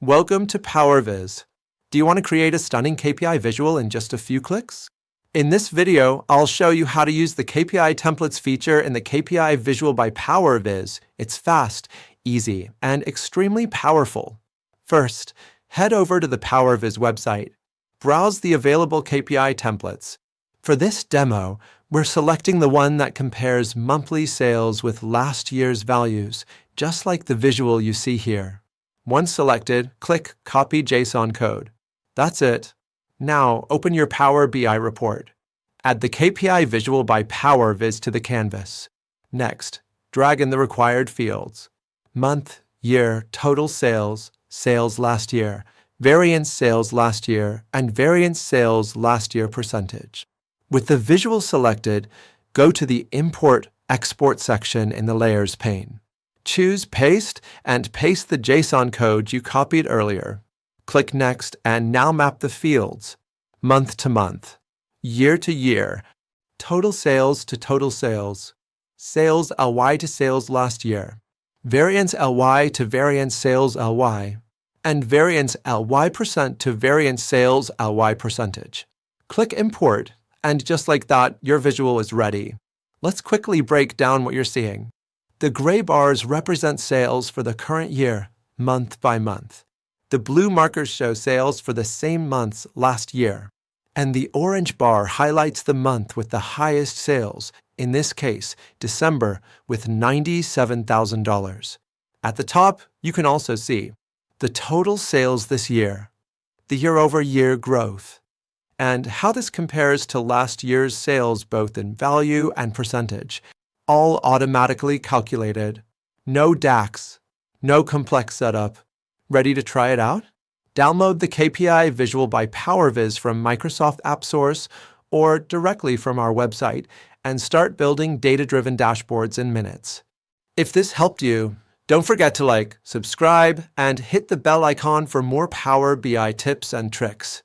Welcome to Powerviz. Do you want to create a stunning KPI visual in just a few clicks? In this video, I'll show you how to use the KPI templates feature in the KPI visual by Powerviz. It's fast, easy, and extremely powerful. First, head over to the Powerviz website. Browse the available KPI templates. For this demo, we're selecting the one that compares monthly sales with last year's values, just like the visual you see here. Once selected, click Copy JSON code. That's it. Now, open your Power BI report. Add the KPI visual by Powerviz to the canvas. Next, drag in the required fields: month, year, total sales, sales last year, variance sales last year, and variance sales last year percentage. With the visual selected, go to the Import/Export section in the Layers pane. Choose Paste and paste the JSON code you copied earlier. Click Next and now map the fields: month to month, year to year, total sales to total sales, sales LY to sales last year, variance LY to variance sales LY, and variance LY percent to variance sales LY percentage. Click Import, and just like that, your visual is ready. Let's quickly break down what you're seeing. The gray bars represent sales for the current year, month by month. The blue markers show sales for the same months last year. And the orange bar highlights the month with the highest sales, in this case, December, with $97,000. At the top, you can also see the total sales this year, the year-over-year growth, and how this compares to last year's sales both in value and percentage, all automatically calculated. No DAX, no complex setup. Ready to try it out? Download the KPI visual by Powerviz from Microsoft App Source or directly from our website and start building data-driven dashboards in minutes. If this helped you, don't forget to subscribe, and hit the bell icon for more Power BI tips and tricks.